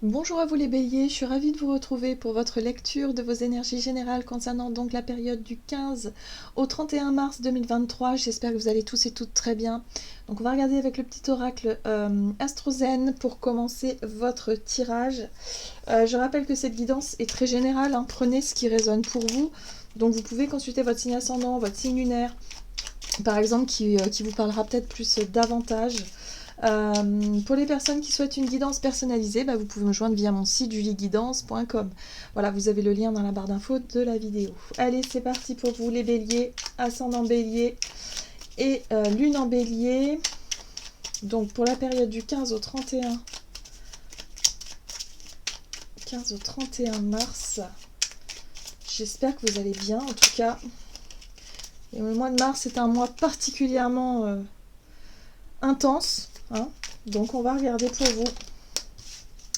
Bonjour à vous les béliers, je suis ravie de vous retrouver pour votre lecture de vos énergies générales concernant donc la période du 15 au 31 mars 2023. J'espère que vous allez tous et toutes très bien. Donc on va regarder avec le petit oracle AstroZen pour commencer votre tirage. Je rappelle que cette guidance est très générale, hein. Prenez ce qui résonne pour vous. Donc vous pouvez consulter votre signe ascendant, votre signe lunaire, par exemple, qui vous parlera peut-être plus davantage. Pour les personnes qui souhaitent une guidance personnalisée, vous pouvez me joindre via mon site julieguidance.com. Voilà, vous avez le lien dans la barre d'infos de la vidéo. Allez, c'est parti pour vous les béliers, ascendant bélier et lune en bélier. Donc pour la période du 15 au 31 mars, j'espère que vous allez bien en tout cas. Et le mois de mars est un mois particulièrement intense, hein. Donc on va regarder pour vous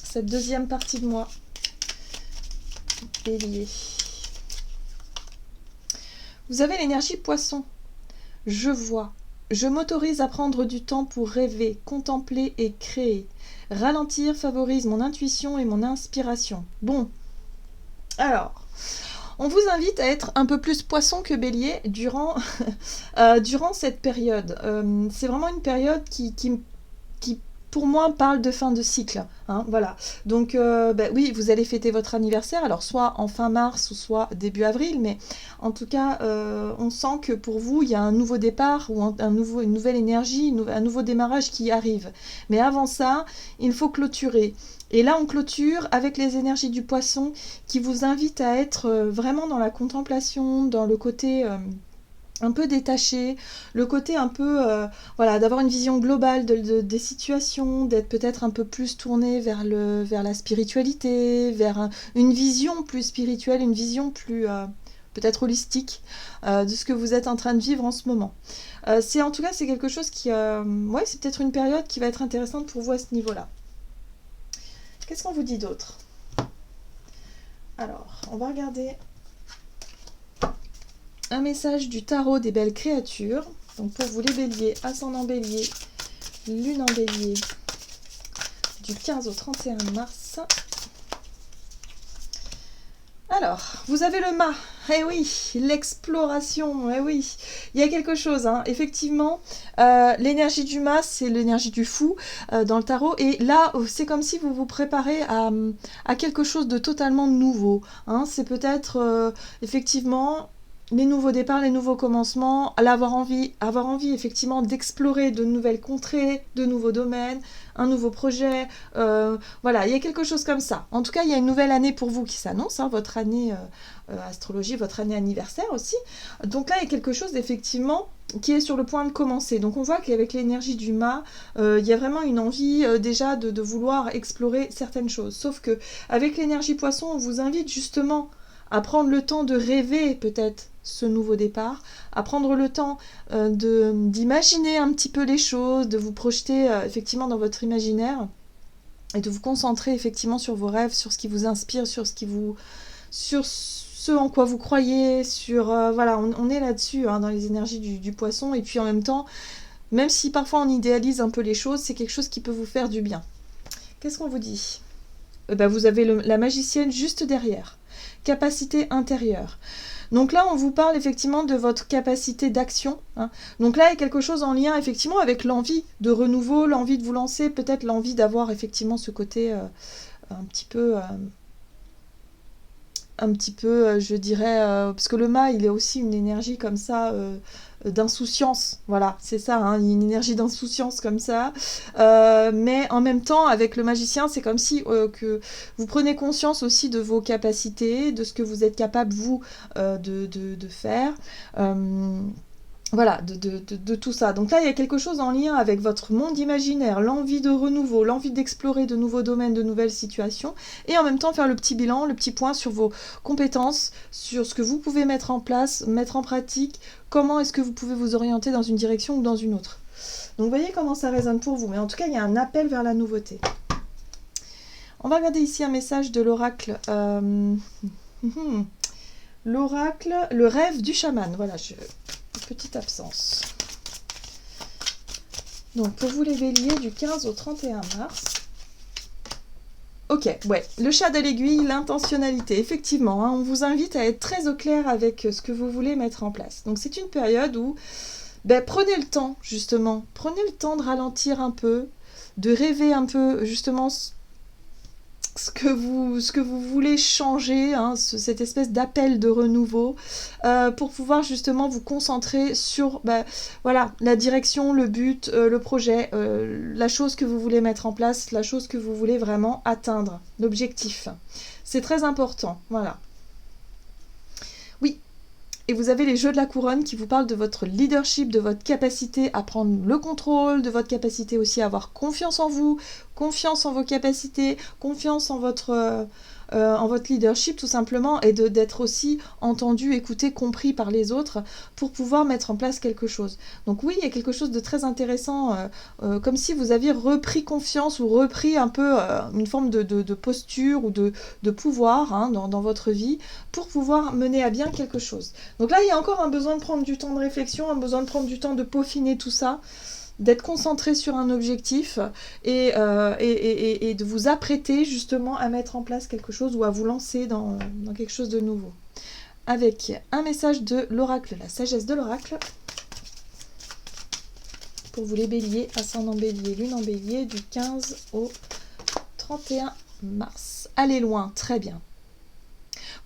cette deuxième partie de mois, bélier. Vous avez l'énergie poisson. Je vois. Je m'autorise à prendre du temps pour rêver, contempler et créer. Ralentir favorise mon intuition et mon inspiration. Bon, alors, on vous invite à être un peu plus poisson que bélier durant, durant cette période. C'est vraiment une période qui pour moi, parle de fin de cycle. Hein, voilà. Donc, oui, vous allez fêter votre anniversaire, alors soit en fin mars ou soit début avril, mais en tout cas, on sent que pour vous, il y a un nouveau départ ou une nouvelle énergie, un nouveau démarrage qui arrive. Mais avant ça, il faut clôturer. Et là, on clôture avec les énergies du poisson qui vous invitent à être vraiment dans la contemplation, dans le côté un peu détaché, le côté un peu, d'avoir une vision globale des situations, d'être peut-être un peu plus tourné vers la spiritualité, vers une vision plus spirituelle, une vision plus peut-être holistique de ce que vous êtes en train de vivre en ce moment. En tout cas, c'est quelque chose qui, c'est peut-être une période qui va être intéressante pour vous à ce niveau-là. Qu'est-ce qu'on vous dit d'autre? Alors, on va regarder un message du tarot des belles créatures. Donc pour vous les béliers, ascendant bélier, lune en bélier, du 15 au 31 mars. Alors, vous avez le mât. Eh oui, l'exploration. Eh oui, il y a quelque chose, hein. Effectivement, l'énergie du mât, c'est l'énergie du fou dans le tarot. Et là, c'est comme si vous vous préparez à quelque chose de totalement nouveau, hein. C'est peut-être, effectivement, les nouveaux départs, les nouveaux commencements, avoir envie effectivement d'explorer de nouvelles contrées, de nouveaux domaines, un nouveau projet. Voilà, il y a quelque chose comme ça. En tout cas, il y a une nouvelle année pour vous qui s'annonce, hein, votre année astrologie, votre année anniversaire aussi. Donc là, il y a quelque chose effectivement qui est sur le point de commencer. Donc on voit qu'avec l'énergie du mât, il y a vraiment une envie déjà de vouloir explorer certaines choses. Sauf que avec l'énergie poisson, on vous invite justement à prendre le temps de rêver peut-être ce nouveau départ, à prendre le temps d'imaginer un petit peu les choses, de vous projeter effectivement dans votre imaginaire et de vous concentrer effectivement sur vos rêves, sur ce qui vous inspire, sur ce en quoi vous croyez, on est là-dessus, hein, dans les énergies du poisson. Et puis en même temps, même si parfois on idéalise un peu les choses, c'est quelque chose qui peut vous faire du bien. Qu'est-ce qu'on vous dit? Vous avez la magicienne juste derrière. Capacité intérieure. Donc là, on vous parle effectivement de votre capacité d'action, hein. Donc là, il y a quelque chose en lien effectivement avec l'envie de renouveau, l'envie de vous lancer, peut-être l'envie d'avoir effectivement ce côté un petit peu, je dirais, parce que le mât, il est aussi une énergie comme ça, d'insouciance. Voilà, c'est ça, hein, une énergie d'insouciance comme ça. Mais en même temps, avec le magicien, c'est comme si que vous prenez conscience aussi de vos capacités, de ce que vous êtes capable, vous, de faire. Voilà, de tout ça. Donc là, il y a quelque chose en lien avec votre monde imaginaire, l'envie de renouveau, l'envie d'explorer de nouveaux domaines, de nouvelles situations, et en même temps faire le petit bilan, le petit point sur vos compétences, sur ce que vous pouvez mettre en place, mettre en pratique, comment est-ce que vous pouvez vous orienter dans une direction ou dans une autre. Donc vous voyez comment ça résonne pour vous, mais en tout cas, il y a un appel vers la nouveauté. On va regarder ici un message de l'oracle. L'oracle, le rêve du chaman. Voilà, petite absence. Donc pour vous les béliers, du 15 au 31 mars. Ok, ouais, le chat à l'aiguille, l'intentionnalité, effectivement, hein, on vous invite à être très au clair avec ce que vous voulez mettre en place. Donc c'est une période où prenez le temps, justement, prenez le temps de ralentir un peu, de rêver un peu, justement, ce que vous voulez changer, hein, cette espèce d'appel de renouveau, pour pouvoir justement vous concentrer sur voilà, la direction, le but, le projet, la chose que vous voulez mettre en place, la chose que vous voulez vraiment atteindre, l'objectif. C'est très important, voilà. Oui, et vous avez les jeux de la couronne qui vous parlent de votre leadership, de votre capacité à prendre le contrôle, de votre capacité aussi à avoir confiance en vous, confiance en vos capacités, confiance en votre leadership tout simplement, et d'être aussi entendu, écouté, compris par les autres pour pouvoir mettre en place quelque chose. Donc oui, il y a quelque chose de très intéressant, comme si vous aviez repris confiance ou repris un peu une forme de posture ou de pouvoir, hein, dans votre vie pour pouvoir mener à bien quelque chose. Donc là, il y a encore un besoin de prendre du temps de réflexion, un besoin de prendre du temps de peaufiner tout ça, d'être concentré sur un objectif et de vous apprêter justement à mettre en place quelque chose ou à vous lancer dans quelque chose de nouveau. Avec un message de l'oracle, la sagesse de l'oracle, pour vous les béliers, ascendant bélier, lune en bélier, du 15 au 31 mars. Allez loin, très bien.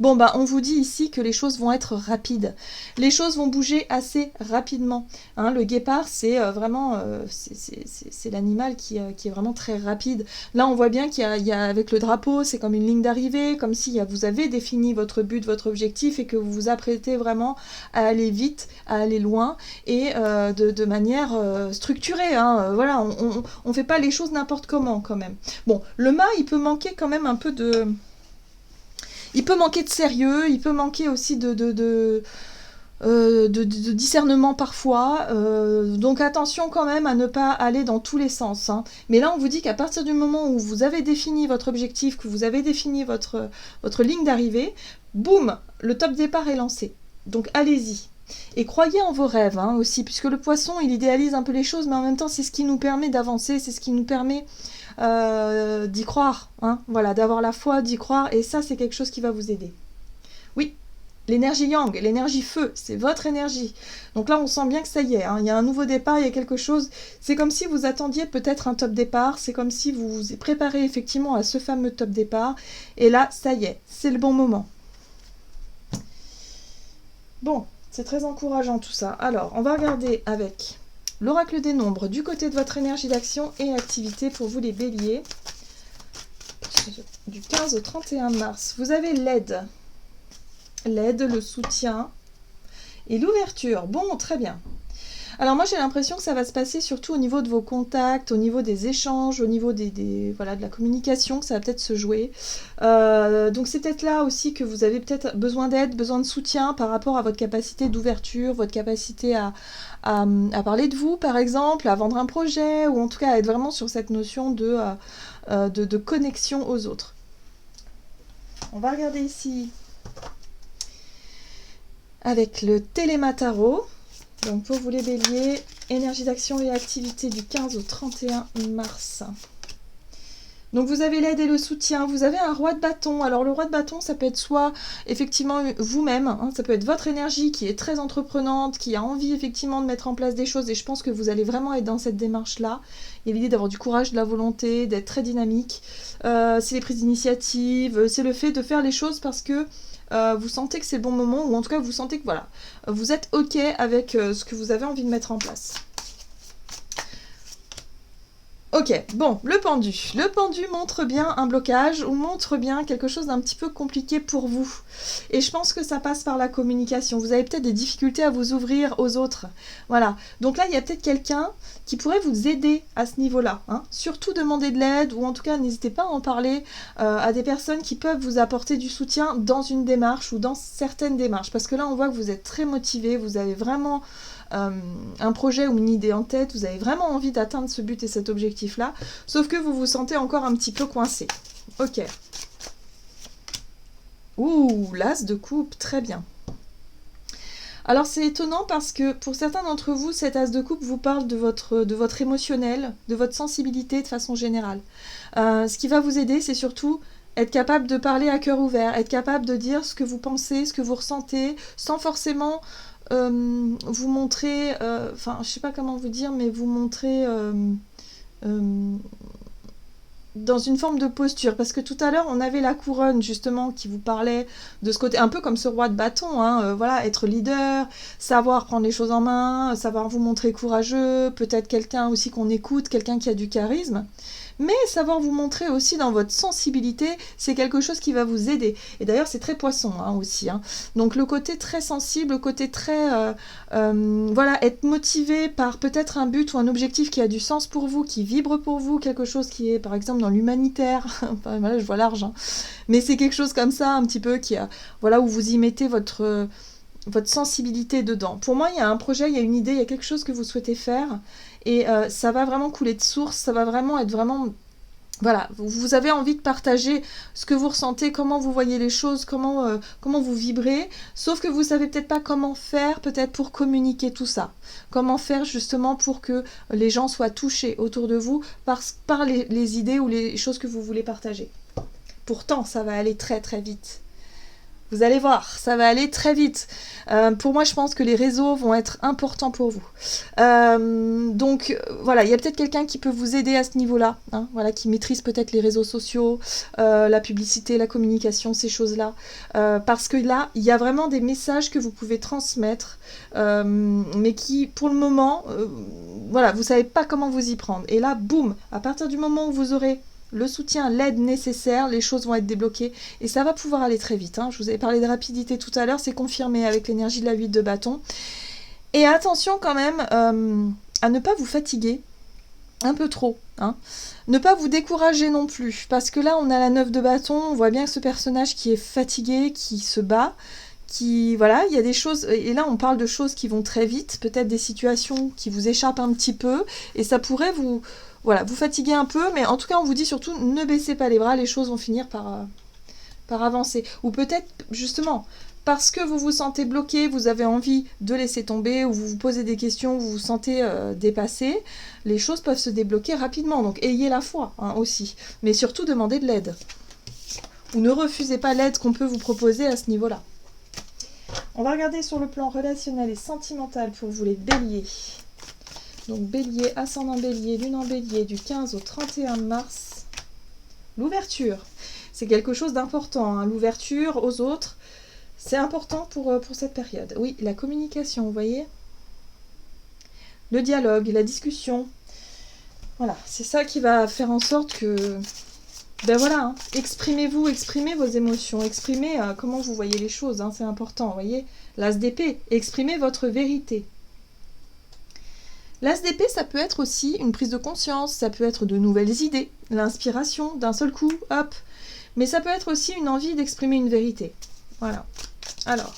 Bon, on vous dit ici que les choses vont être rapides. Les choses vont bouger assez rapidement. Hein, le guépard, c'est vraiment c'est l'animal qui est vraiment très rapide. Là, on voit bien qu'il y a avec le drapeau, c'est comme une ligne d'arrivée, comme si vous avez défini votre but, votre objectif, et que vous vous apprêtez vraiment à aller vite, à aller loin, et de manière structurée. Hein, voilà, on fait pas les choses n'importe comment, quand même. Bon, le mât, il peut manquer quand même un peu de... Il peut manquer de sérieux, il peut manquer aussi de discernement parfois, donc attention quand même à ne pas aller dans tous les sens, hein. Mais là on vous dit qu'à partir du moment où vous avez défini votre objectif, que vous avez défini votre ligne d'arrivée, boum, le top départ est lancé. Donc allez-y. Et croyez en vos rêves, hein, aussi, puisque le poisson il idéalise un peu les choses, mais en même temps c'est ce qui nous permet d'avancer, c'est ce qui nous permet d'y croire, hein, voilà, d'avoir la foi, d'y croire, et ça c'est quelque chose qui va vous aider. Oui, l'énergie yang, l'énergie feu, c'est votre énergie. Donc là on sent bien que ça y est, hein, il y a un nouveau départ, il y a quelque chose, c'est comme si vous attendiez peut-être un top départ, c'est comme si vous vous préparez effectivement à ce fameux top départ, et là ça y est, c'est le bon moment. Bon, c'est très encourageant tout ça. Alors, on va regarder avec l'oracle des nombres du côté de votre énergie d'action et activité pour vous les béliers. Du 15 au 31 mars, vous avez l'aide. L'aide, le soutien et l'ouverture. Bon, très bien. Alors moi j'ai l'impression que ça va se passer surtout au niveau de vos contacts, au niveau des échanges, au niveau voilà, de la communication, que ça va peut-être se jouer. Donc c'est peut-être là aussi que vous avez peut-être besoin d'aide, besoin de soutien par rapport à votre capacité d'ouverture, votre capacité à parler de vous par exemple, à vendre un projet, ou en tout cas à être vraiment sur cette notion de connexion aux autres. On va regarder ici avec le Téléma Tarot. Donc pour vous les béliers, énergie d'action et activité du 15 au 31 mars. Donc vous avez l'aide et le soutien, vous avez un roi de bâton. Alors le roi de bâton, ça peut être soit effectivement vous-même, hein, ça peut être votre énergie qui est très entreprenante, qui a envie effectivement de mettre en place des choses, et je pense que vous allez vraiment être dans cette démarche-là. Il y a l'idée d'avoir du courage, de la volonté, d'être très dynamique. C'est les prises d'initiative, c'est le fait de faire les choses parce que vous sentez que c'est le bon moment, ou en tout cas vous sentez que voilà, vous êtes ok avec ce que vous avez envie de mettre en place. Ok, bon, le pendu. Le pendu montre bien un blocage, ou montre bien quelque chose d'un petit peu compliqué pour vous. Et je pense que ça passe par la communication. Vous avez peut-être des difficultés à vous ouvrir aux autres. Voilà. Donc là, il y a peut-être quelqu'un qui pourrait vous aider à ce niveau-là, hein. Surtout demander de l'aide, ou en tout cas, n'hésitez pas à en parler à des personnes qui peuvent vous apporter du soutien dans une démarche ou dans certaines démarches. Parce que là, on voit que vous êtes très motivé, vous avez vraiment un projet ou une idée en tête, vous avez vraiment envie d'atteindre ce but et cet objectif-là, sauf que vous vous sentez encore un petit peu coincé. Ok. Ouh, l'as de coupe, très bien. Alors c'est étonnant parce que pour certains d'entre vous, cet as de coupe vous parle de votre émotionnel, de votre sensibilité de façon générale. Ce qui va vous aider, c'est surtout être capable de parler à cœur ouvert, être capable de dire ce que vous pensez, ce que vous ressentez, sans forcément vous montrer, enfin je sais pas comment vous dire, mais vous montrer dans une forme de posture, parce que tout à l'heure on avait la couronne justement qui vous parlait de ce côté un peu comme ce roi de bâton, hein, voilà, être leader, savoir prendre les choses en main, savoir vous montrer courageux, peut-être quelqu'un aussi qu'on écoute, quelqu'un qui a du charisme, mais savoir vous montrer aussi dans votre sensibilité, c'est quelque chose qui va vous aider. Et d'ailleurs c'est très poisson hein, aussi, hein. Donc le côté très sensible, le côté très voilà, être motivé par peut-être un but ou un objectif qui a du sens pour vous, qui vibre pour vous, quelque chose qui est par exemple dans l'humanitaire, enfin, voilà, je vois large, hein. Mais c'est quelque chose comme ça un petit peu qui a, voilà, où vous y mettez votre sensibilité dedans. Pour moi, il y a un projet, il y a une idée, il y a quelque chose que vous souhaitez faire, et ça va vraiment couler de source, ça va vraiment être vraiment... Voilà, vous avez envie de partager ce que vous ressentez, comment vous voyez les choses, comment vous vibrez, sauf que vous savez peut-être pas comment faire, peut-être pour communiquer tout ça. Comment faire justement pour que les gens soient touchés autour de vous par les idées ou les choses que vous voulez partager. Pourtant, ça va aller très très vite. Vous allez voir, ça va aller très vite. Pour moi, je pense que les réseaux vont être importants pour vous. Donc, voilà, il y a peut-être quelqu'un qui peut vous aider à ce niveau-là, hein, voilà, qui maîtrise peut-être les réseaux sociaux, la publicité, la communication, ces choses-là. Parce que là, il y a vraiment des messages que vous pouvez transmettre, mais qui, pour le moment, voilà, vous ne savez pas comment vous y prendre. Et là, boum, à partir du moment où vous aurez le soutien, l'aide nécessaire, les choses vont être débloquées et ça va pouvoir aller très vite, hein. Je vous avais parlé de rapidité tout à l'heure, c'est confirmé avec l'énergie de la 8 de bâton. Et attention quand même à ne pas vous fatiguer un peu trop, hein. Ne pas vous décourager non plus, parce que là on a la 9 de bâton, on voit bien que ce personnage qui est fatigué, qui se bat, qui, voilà, il y a des choses, et là on parle de choses qui vont très vite, peut-être des situations qui vous échappent un petit peu, et ça pourrait vous... Voilà, vous fatiguez un peu, mais en tout cas, on vous dit surtout, ne baissez pas les bras, les choses vont finir par avancer. Ou peut-être, justement, parce que vous vous sentez bloqué, vous avez envie de laisser tomber, ou vous vous posez des questions, vous vous sentez dépassé, les choses peuvent se débloquer rapidement. Donc, ayez la foi, hein, aussi. Mais surtout, demandez de l'aide. Ou ne refusez pas l'aide qu'on peut vous proposer à ce niveau-là. On va regarder sur le plan relationnel et sentimental pour vous les béliers. Donc bélier, ascendant bélier, lune en bélier, du 15 au 31 mars. L'ouverture, c'est quelque chose d'important, hein. L'ouverture aux autres, c'est important pour cette période. Oui, la communication, vous voyez. Le dialogue, la discussion. Voilà, c'est ça qui va faire en sorte que... Ben voilà, hein, exprimez-vous, exprimez vos émotions, exprimez comment vous voyez les choses, hein, c'est important, vous voyez. L'as d'épée, exprimez votre vérité. L'as d'épée, ça peut être aussi une prise de conscience, ça peut être de nouvelles idées, l'inspiration d'un seul coup, hop. Mais ça peut être aussi une envie d'exprimer une vérité. Voilà. Alors.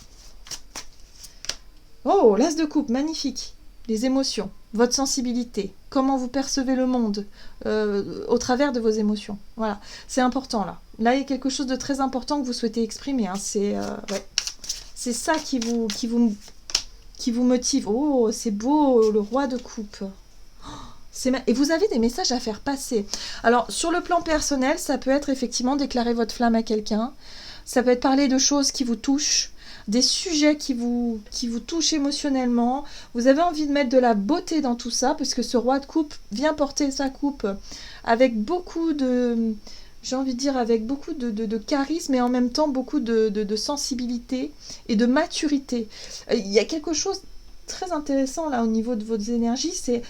Oh, l'as de coupe, magnifique. Les émotions, votre sensibilité, comment vous percevez le monde au travers de vos émotions. Voilà, c'est important là. Là, il y a quelque chose de très important que vous souhaitez exprimer, hein. C'est ça qui vous motive. Oh, c'est beau, le roi de coupe. Et vous avez des messages à faire passer. Alors, sur le plan personnel, ça peut être effectivement déclarer votre flamme à quelqu'un. Ça peut être parler de choses qui vous touchent, des sujets qui vous touchent émotionnellement. Vous avez envie de mettre de la beauté dans tout ça, parce que ce roi de coupe vient porter sa coupe avec beaucoup de... J'ai envie de dire avec beaucoup de charisme et en même temps beaucoup de sensibilité et de maturité. Il y a quelque chose de très intéressant là au niveau de vos énergies, c'est...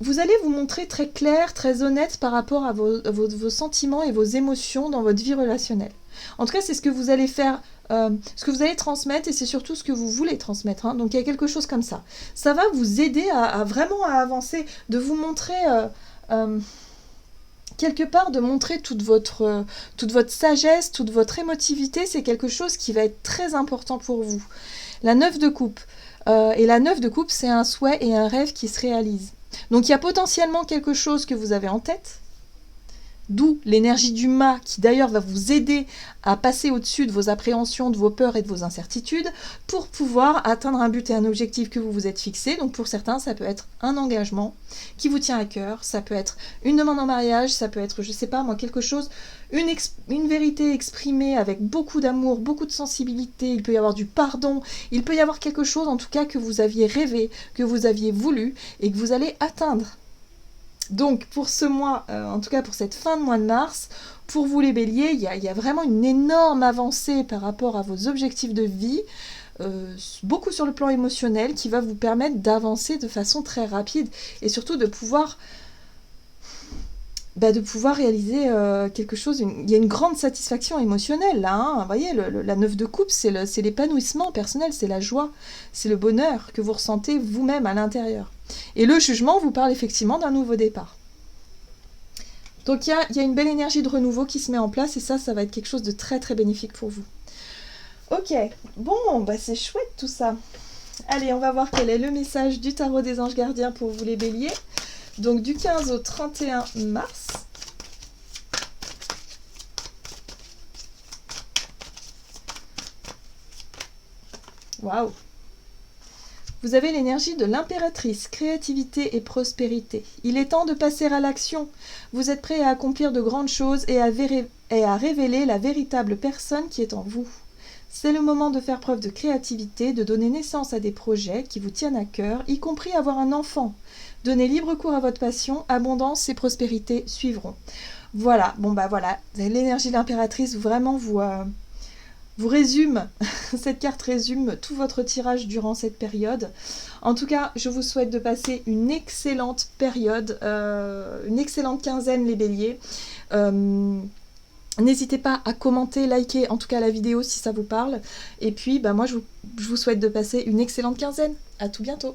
vous allez vous montrer très clair, très honnête par rapport à vos sentiments et vos émotions dans votre vie relationnelle. En tout cas, c'est ce que vous allez faire, ce que vous allez transmettre, et c'est surtout ce que vous voulez transmettre, hein. Donc il y a quelque chose comme ça. Ça va vous aider à vraiment à avancer, de vous montrer... quelque part, de montrer toute votre sagesse, toute votre émotivité, c'est quelque chose qui va être très important pour vous. La 9 de coupe. Et la 9 de coupe, c'est un souhait et un rêve qui se réalisent. Donc il y a potentiellement quelque chose que vous avez en tête, d'où l'énergie du mât qui d'ailleurs va vous aider à passer au-dessus de vos appréhensions, de vos peurs et de vos incertitudes pour pouvoir atteindre un but et un objectif que vous vous êtes fixé. Donc pour certains, ça peut être un engagement qui vous tient à cœur, ça peut être une demande en mariage, ça peut être, je sais pas moi, quelque chose, une vérité exprimée avec beaucoup d'amour, beaucoup de sensibilité, il peut y avoir du pardon, il peut y avoir quelque chose en tout cas que vous aviez rêvé, que vous aviez voulu et que vous allez atteindre. Donc pour ce mois, en tout cas pour cette fin de mois de mars, pour vous les béliers, il y a vraiment une énorme avancée par rapport à vos objectifs de vie, beaucoup sur le plan émotionnel qui va vous permettre d'avancer de façon très rapide et surtout de pouvoir réaliser quelque chose. Il y a une grande satisfaction émotionnelle là, hein. Vous voyez, la 9 de coupe, c'est l'épanouissement personnel, c'est la joie, c'est le bonheur que vous ressentez vous-même à l'intérieur. Et le jugement vous parle effectivement d'un nouveau départ. Donc il y a une belle énergie de renouveau qui se met en place et ça va être quelque chose de très très bénéfique pour vous. Ok, bon, bah c'est chouette tout ça. Allez, on va voir quel est le message du tarot des anges gardiens pour vous les béliers. Donc du 15 au 31 mars. Waouh! Vous avez l'énergie de l'impératrice, créativité et prospérité. Il est temps de passer à l'action. Vous êtes prêt à accomplir de grandes choses et à révéler la véritable personne qui est en vous. C'est le moment de faire preuve de créativité, de donner naissance à des projets qui vous tiennent à cœur, y compris avoir un enfant. Donnez libre cours à votre passion, abondance et prospérité suivront. Voilà, bon bah voilà, l'énergie de l'impératrice vraiment vous résume, cette carte résume tout votre tirage durant cette période. En tout cas, je vous souhaite de passer une excellente période, une excellente quinzaine les béliers. N'hésitez pas à commenter, liker en tout cas la vidéo si ça vous parle. Et puis, moi je vous souhaite de passer une excellente quinzaine. À tout bientôt.